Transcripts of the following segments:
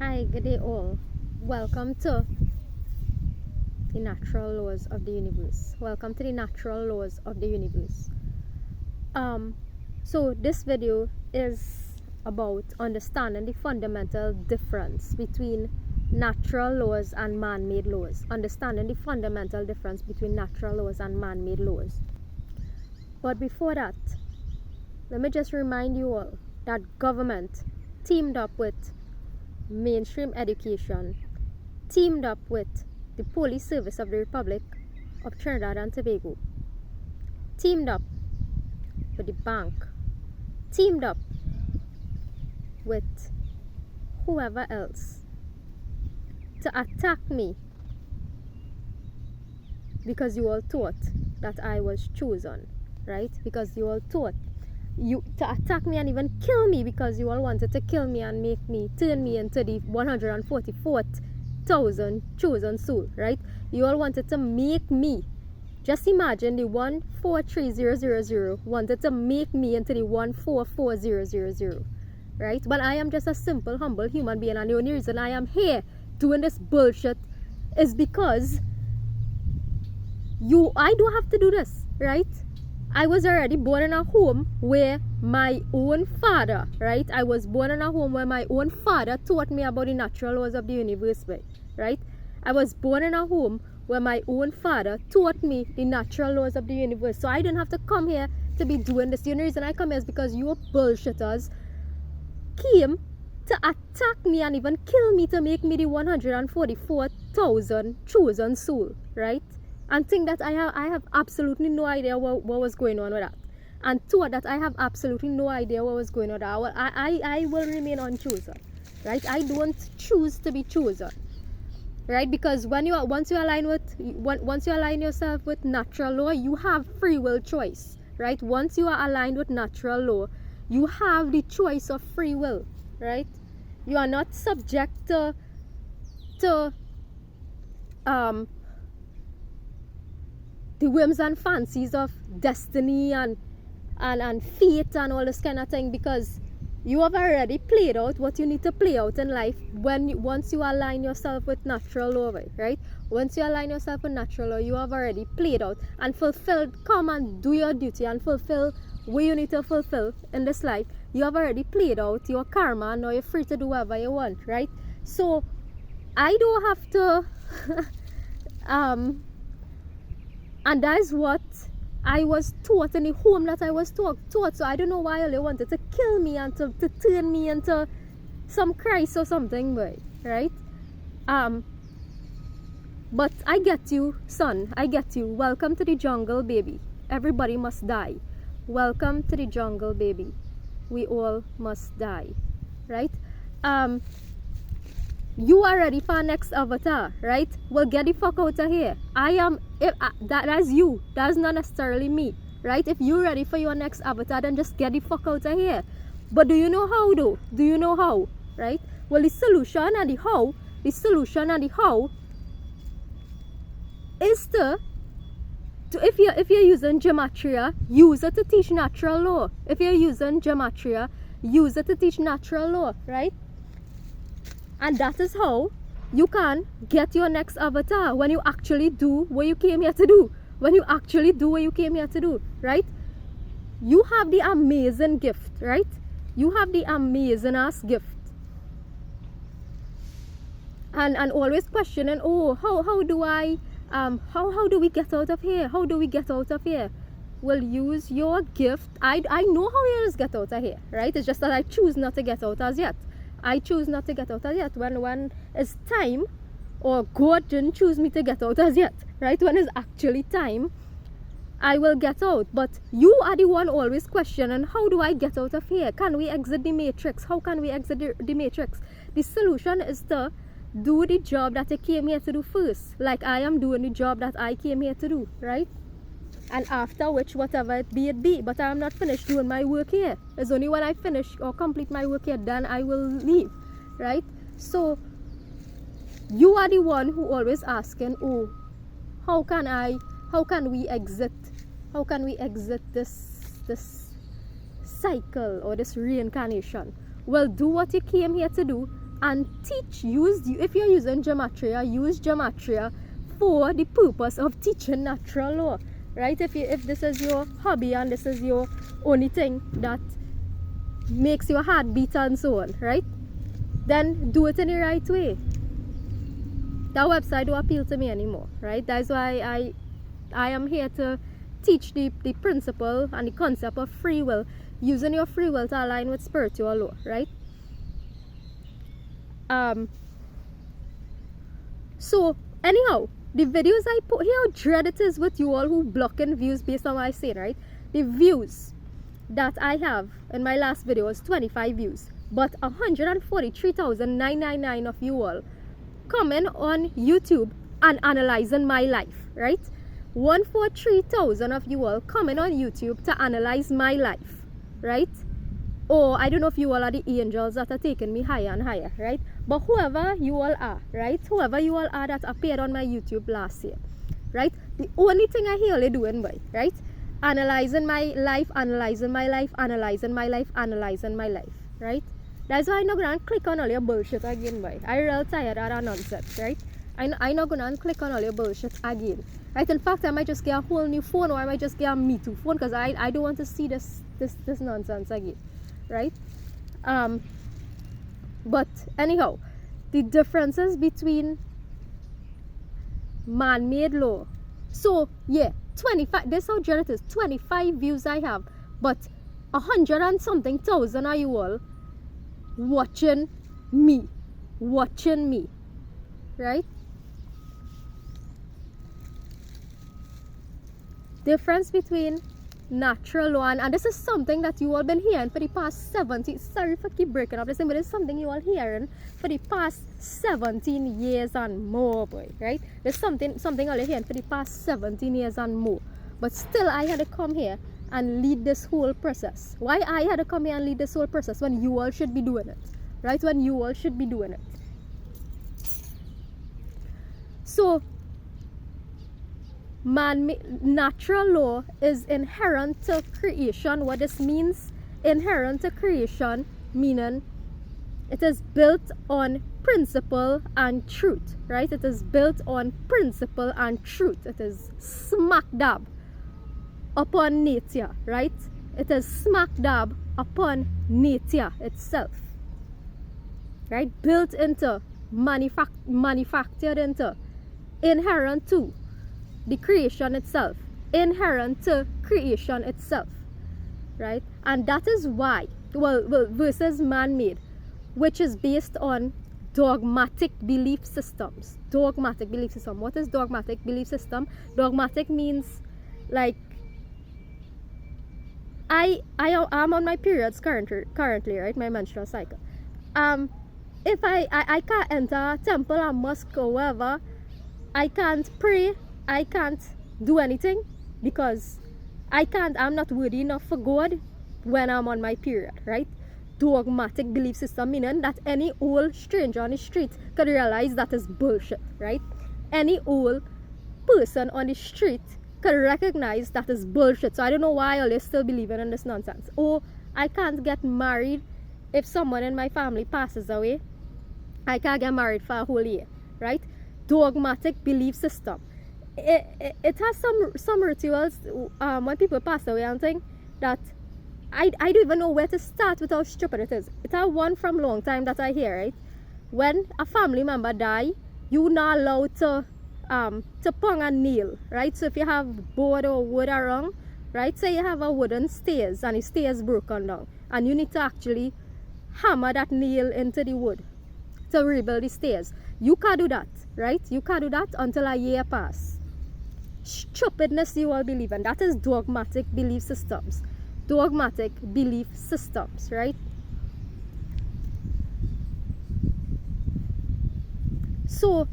Hi, good day all. Welcome to the natural laws of the universe. Welcome to the natural laws of the universe. So this video is about understanding the fundamental difference between natural laws and man-made laws. Understanding the fundamental difference between natural laws and man-made laws. But before that, let me just remind you all that government teamed up with mainstream education, teamed up with the Police Service of the Republic of Trinidad and Tobago, teamed up with the bank, teamed up with whoever else to attack me because you all thought that I was chosen, right? Because you all thought to attack me and even kill me because you all wanted to kill me and make me turn me into the 144,000 chosen soul, right? You all wanted to make me, just imagine the 143000 wanted to make me into the 144000, right? But I am just a simple, humble human being, and the only reason I am here doing this bullshit is because I don't have to do this, right? I was already born in a home where my own father, right? I was born in a home where my own father taught me about the natural laws of the universe, right? I was born in a home where my own father taught me the natural laws of the universe. So I didn't have to come here to be doing this. The only reason I come here is because you bullshitters came to attack me and even kill me to make me the 144,000 chosen soul, right? And think that I have absolutely no idea what was going on with that. And thought that I have absolutely no idea what was going on with that. Well, I will remain unchosen, right? I don't choose to be chosen, right? Because once you align yourself with natural law, you have free will choice, right? Once you are aligned with natural law, you have the choice of free will, right? You are not subject to the whims and fancies of destiny and fate and all this kind of thing, because you have already played out what you need to play out in life once you align yourself with natural law, right? Once you align yourself with natural law, you have already played out and fulfilled. Come and do your duty and fulfill what you need to fulfill in this life. You have already played out your karma, and now you're free to do whatever you want, right? So I don't have to and that is what I was taught in the home that I was taught. So I don't know why they wanted to kill me and to turn me into some Christ or something, right? But I get you, son. I get you. Welcome to the jungle, baby. Everybody must die. Welcome to the jungle, baby. We all must die, right? You are ready for our next avatar, right? Well, get the fuck out of here. That's you. That's not necessarily me, right? If you're ready for your next avatar, then just get the fuck out of here. But do you know how, though? Do you know how, right? Well, the solution and the how is to if you're using gematria, use it to teach natural law. If you're using gematria, use it to teach natural law, right? And that is how you can get your next avatar, when you actually do what you came here to do. When you actually do what you came here to do, right? You have the amazing gift, right? You have the amazing ass gift. And always questioning, oh, how do we get out of here? How do we get out of here? Well, use your gift. I know how you just get out of here, right? It's just that I choose not to get out as yet. I choose not to get out as yet. When it's time, or God didn't choose me to get out as yet, right? When it's actually time, I will get out. But you are the one always questioning, how do I get out of here? Can we exit the matrix? How can we exit the matrix? The solution is to do the job that I came here to do first. Like I am doing the job that I came here to do, right? And after which, whatever it be. But I am not finished doing my work here. It's only when I finish or complete my work here, then I will leave, right? So you are the one who always asking, oh, how can we exit this cycle or this reincarnation? Well, do what you came here to do. and if you're using gematria, use gematria for the purpose of teaching natural law, right? If this is your hobby and this is your only thing that makes your heart beat and so on, right? Then do it in the right way. That website don't appeal to me anymore, right? That's why I am here to teach the principle and the concept of free will, using your free will to align with spiritual law, right? So anyhow, the videos I put here, how dread it is with you all who blocking views based on what I say, right? The views that I have in my last video was 25 views, but 143,999 of you all comment on YouTube and analyzing my life, right? 143,000 of you all comment on YouTube to analyze my life, right? Or I don't know if you all are the angels that are taking me higher and higher, right? But whoever you all are, right? Whoever you all are that appeared on my YouTube last year, right? The only thing I hear you doing, boy, right? Analyzing my life, analyzing my life, analyzing my life, analyzing my life, right? That's why I'm not going to click on all your bullshit again, boy. I'm real tired of that nonsense, right? I'm not going to click on all your bullshit again, right? In fact, I might just get a whole new phone, or I might just get a Me Too phone, because I don't want to see this nonsense again, right? But anyhow, the differences between man-made law. So yeah, 25. This is how dread it is. 25 views I have, but 100 and something thousand are you all watching me, right? Difference between natural law and this is something that you all been hearing for the past 17. Sorry for keep breaking up this thing, but it's something you all hearing for the past 17 years and more, boy, right? There's something all you hearing for the past 17 years and more. But still, I had to come here and lead this whole process. Why I had to come here and lead this whole process when you all should be doing it, right? When you all should be doing it. So natural law is inherent to creation. What this means, inherent to creation, meaning it is built on principle and truth, right? It is built on principle and truth. It is smack dab upon nature, right? It is smack dab upon nature itself, right? Built into, manufactured into, inherent to the creation itself, inherent to creation itself, right? And that is why, well versus man-made, which is based on dogmatic belief systems. Dogmatic belief system. What is dogmatic belief system? Dogmatic means like I am on my periods currently, right? My menstrual cycle. If I can't enter a temple or mosque or wherever, I can't pray, I can't do anything because I'm not worthy enough for God when I'm on my period, right? Dogmatic belief system, meaning that any old stranger on the street could realize that is bullshit, right? Any old person on the street could recognize that is bullshit. So I don't know why all you still believing in this nonsense. Or I can't get married if someone in my family passes away. I can't get married for a whole year, right? Dogmatic belief system. It has some rituals when people pass away and thing that I don't even know where to start with how stupid it is. It's a one from long time that I hear, right? When a family member die, you're not allowed to pong a nail, right? So if you have board or wood around, right? Say you have a wooden stairs and the stairs broken down, and you need to actually hammer that nail into the wood to rebuild the stairs. You can't do that, right? You can't do that until a year pass. Stupidness you all believe in. That is dogmatic belief systems. Dogmatic belief systems, right? So,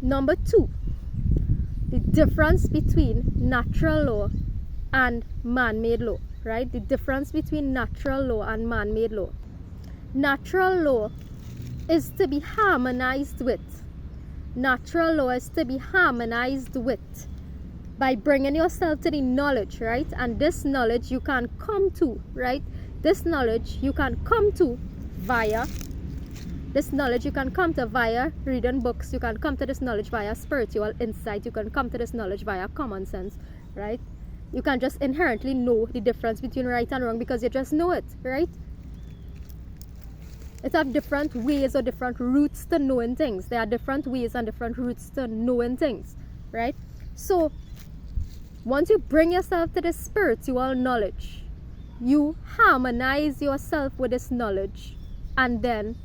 number 2, the difference between natural law and man-made law, right? The difference between natural law and man-made law. Natural law is to be harmonized with. Natural law is to be harmonized with by bringing yourself to the knowledge, right? And this knowledge you can come to, right? This knowledge you can come to via This knowledge you can come to via reading books, you can come to this knowledge via spiritual insight, you can come to this knowledge via common sense, right? You can just inherently know the difference between right and wrong because you just know it, right? It have different ways or different routes to knowing things. There are different ways and different routes to knowing things, right? So once you bring yourself to this spiritual knowledge, you harmonize yourself with this knowledge and then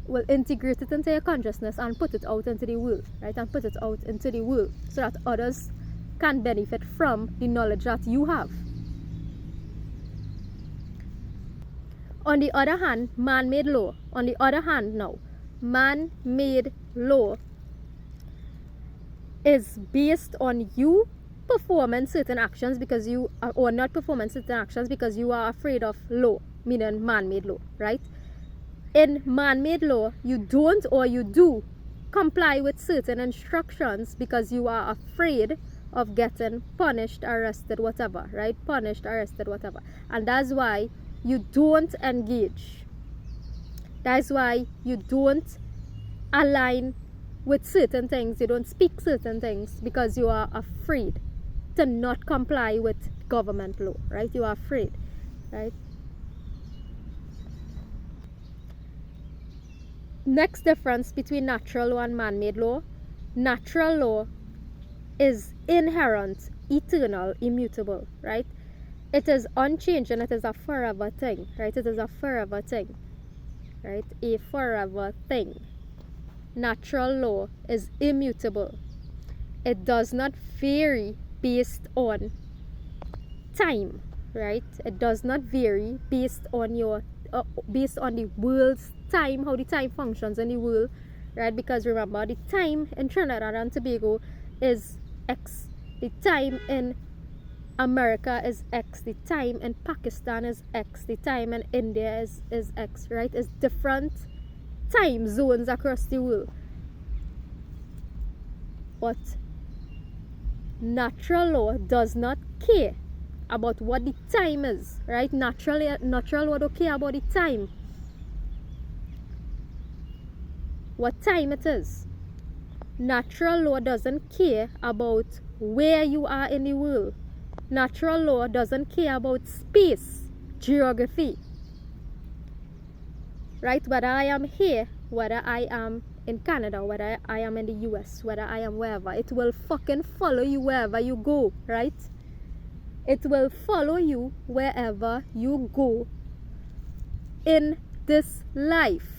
will integrate it into your consciousness and put it out into the world, right? And put it out into the world so that others can benefit from the knowledge that you have. On the other hand, man-made law. On the other hand now, man-made law is based on you performing certain actions because you are, or not performing certain actions because you are afraid of law, meaning man-made law, right? In man-made law, you don't or you do comply with certain instructions because you are afraid of getting punished, arrested, whatever, right? Punished, arrested, whatever. And that's why you don't engage. That's why you don't align with certain things. You don't speak certain things because you are afraid to not comply with government law, right? You are afraid, right? Next difference between natural law and man-made law. Natural law is inherent, eternal, immutable, right? It is unchanging. It is a forever thing, right? It is a forever thing, right? A forever thing. Natural law is immutable. It does not vary based on time, right? It does not vary based on your based on the world's time, how the time functions in the world, right? Because remember, the time in Trinidad and Tobago is X. The time in America is X. The time in Pakistan is X. The time in India is X, right? It's different time zones across the world. But natural law does not care about what the time is, right? Natural law don't care about the time, what time it is. Natural law doesn't care about where you are in the world. Natural law doesn't care about space, geography, right? Whether I am here, whether I am in Canada, whether I am in the US, whether I am wherever, it will fucking follow you wherever you go, right? It will follow you wherever you go in this life.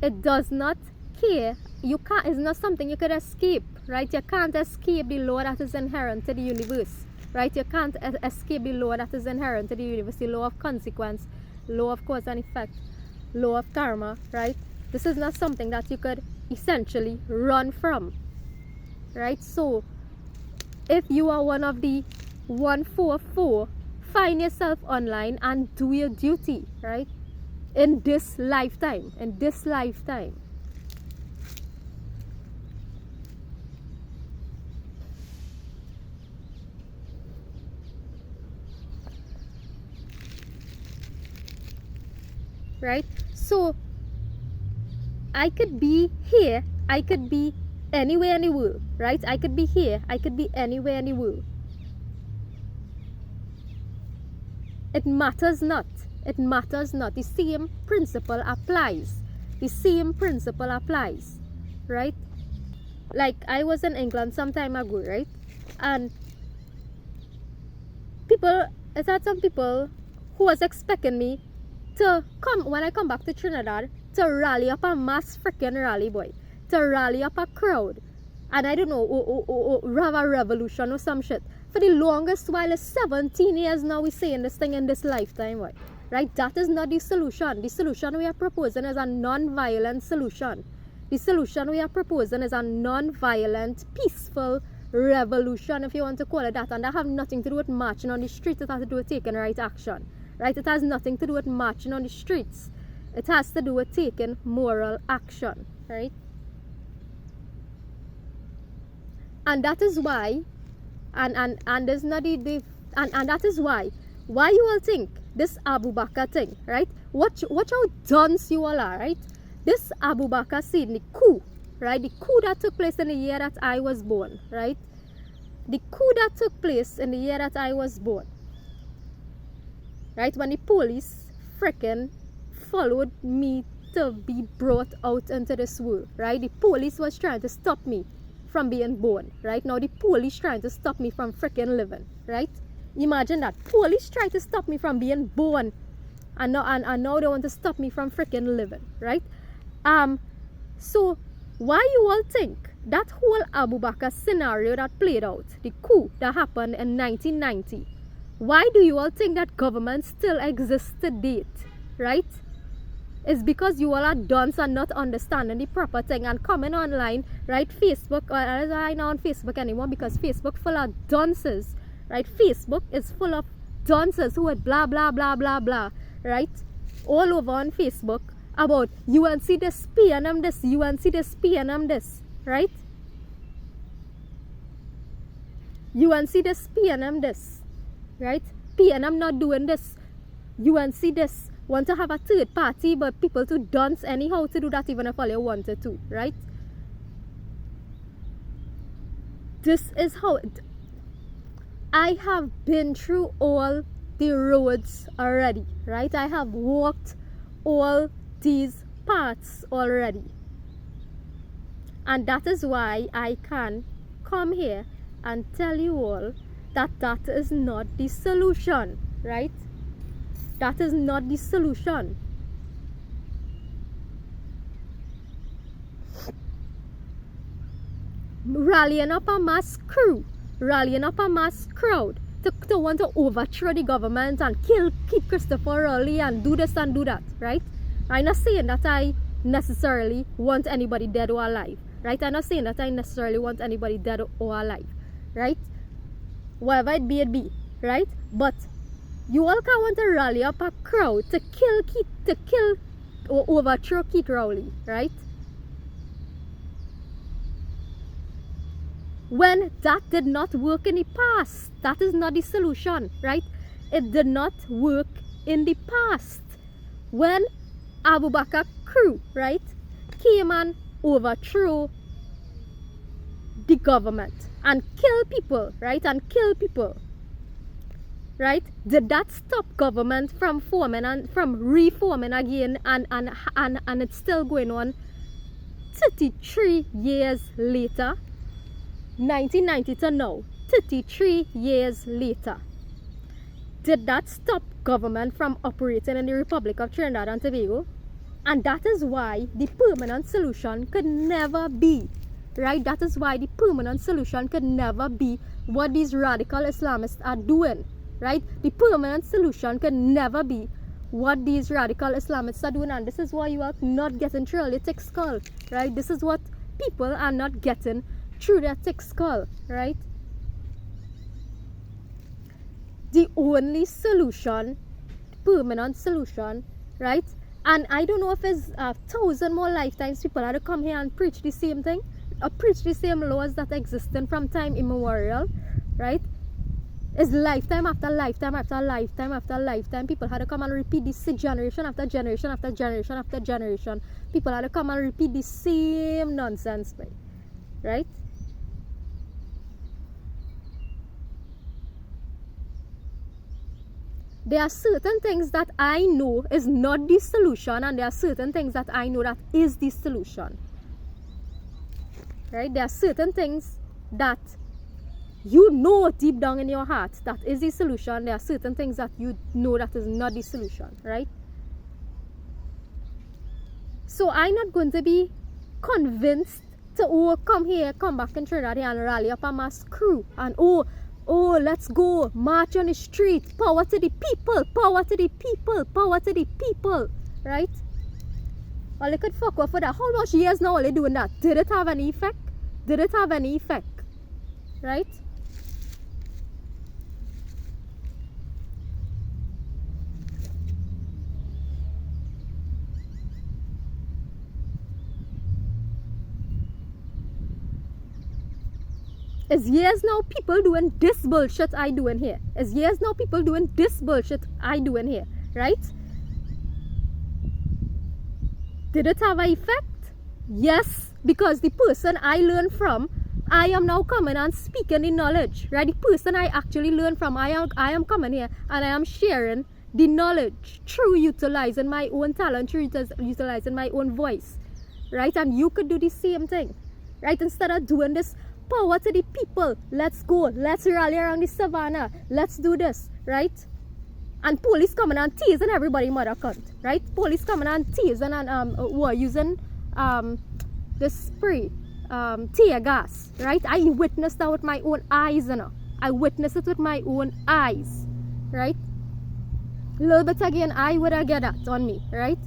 It does not care. You can't, it's not something you could escape, right? You can't escape the law that is inherent to the universe, right? You can't escape the law that is inherent to the universe, the law of consequence, law of cause and effect, law of karma, right? This is not something that you could essentially run from, right? So if you are one of the 144, find yourself online and do your duty, right? In this lifetime, right? So I could be here, I could be anywhere in the world, right? I could be here, I could be anywhere in the world. It matters not. It matters not. The same principle applies. The same principle applies, right? Like I was in England some time ago, right? And it had some people who was expecting me to come, when I come back to Trinidad, to rally up a mass freaking rally, boy. To rally up a crowd. And I don't know, have a revolution or some shit. For the longest while, it's 17 years now we're saying this thing in this lifetime, boy. Right? That is not the solution. The solution we are proposing is a non-violent solution. The solution we are proposing is a non-violent, peaceful revolution, if you want to call it that. And that have nothing to do with marching on the streets. It has to do with taking right action. Right? It has nothing to do with marching on the streets. It has to do with taking moral action. Right? And that is why, and there's not and that is why you all think this Abu Bakr thing, right? Watch how dunce you all are, right? This Abu Bakr scene, the coup, right? The coup that took place in the year that I was born, right? The coup that took place in the year that I was born, right? When the police freaking followed me to be brought out into this world, right? The police was trying to stop me from being born, right? Now the police trying to stop me from freaking living, right? Imagine that. Police try to stop me from being born, and now they want to stop me from freaking living, right? So why you all think that whole Abu Bakr scenario that played out, the coup that happened in 1990, why do you all think that government still exists to date, right? It's because you all are dunce and not understanding the proper thing and coming online, right? Facebook, I'm not on Facebook anymore because Facebook full of dunces, right? Facebook is full of dunces who would blah blah blah blah blah, right? All over on Facebook about UNC this, PNM this, UNC this, PNM this, right? UNC this, PNM this, right? PNM not doing this, UNC this. Want to have a third party, but people to dance anyhow to do that even if all you wanted to, right? This is how I have been through all the roads already, right? I have walked all these paths already. And that is why I can come here and tell you all that that is not the solution, right? That is not the solution. Rallying up a mass crew, rallying up a mass crowd to want to overthrow the government and kill Keith Christopher Rowley and do this and do that, right? I'm not saying that I necessarily want anybody dead or alive, right? I'm not saying that I necessarily want anybody dead or alive, right? Whatever it be, right? But you all can want to rally up a crowd to kill or overthrow Keith Rowley, right? When that did not work in the past, that is not the solution, right? It did not work in the past. When Abu Bakr crew, right, came and overthrew the government and kill people, right? And kill people. Right? Did that stop government from forming and from reforming again and it's still going on 33 years later? 1990 to now, 33 years later. Did that stop government from operating in the Republic of Trinidad and Tobago? And that is why the permanent solution could never be, right? That is why the permanent solution could never be what these radical Islamists are doing. Right? The permanent solution can never be what these radical Islamists are doing, and this is why you are not getting through your thick skull, right? This is what people are not getting through their thick skull, right? The only solution, permanent solution, right? And I don't know if it's 1,000 more lifetimes people are to come here and preach the same thing, or preach the same laws that existed from time immemorial, right? It's lifetime after lifetime after lifetime after lifetime. People had to come and repeat this generation after generation after generation after generation. People had to come and repeat the same nonsense, right? There are certain things that I know is not the solution, and there are certain things that I know that is the solution. Right? There are certain things that you know deep down in your heart that is the solution. There are certain things that you know that is not the solution, right? So I'm not going to be convinced to come here, come back in Trinidad and rally up a mass crew and let's go march on the street, power to the people, power to the people, power to the people, right? Well, they could fuck off for that. How much years now are they doing that? Did it have any effect? Did it have any effect? Right? It's years now people doing this bullshit I doing here. It's years now people doing this bullshit I doing here, right? Did it have an effect? Yes, because the person I learned from, I am now coming and speaking the knowledge, right? The person I actually learned from, I am coming here and I am sharing the knowledge through utilizing my own talent, through utilizing my own voice, right? And you could do the same thing, right? Instead of doing this, power to the people, let's go, let's rally around the savannah, let's do this, right? And police coming and teasing everybody mother cunt, right? Police coming and teasing and were using the spray, tear gas, right? I witnessed that with my own eyes, you know. I witnessed it with my own eyes, right? A little bit again, I would have get that on me, right?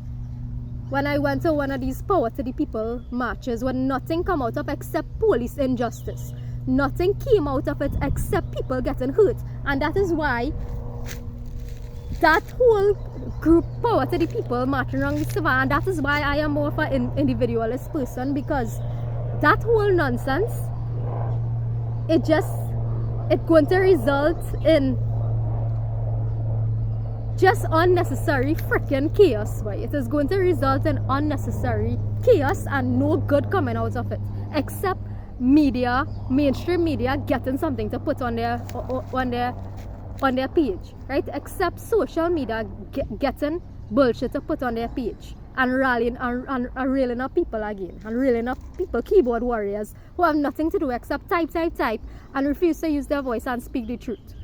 When I went to one of these power to the people marches, when nothing come out of except police injustice, nothing came out of it except people getting hurt, and that is why that whole group power to the people marching around the savannah, and that is why I am more of an individualist person, because that whole nonsense, it's going to result in just unnecessary freaking chaos, right? It is going to result in unnecessary chaos and no good coming out of it, except media, mainstream media, getting something to put on their page, right? Except social media getting bullshit to put on their page and rallying and railing up people again, and railing up people, keyboard warriors who have nothing to do except type and refuse to use their voice and speak the truth.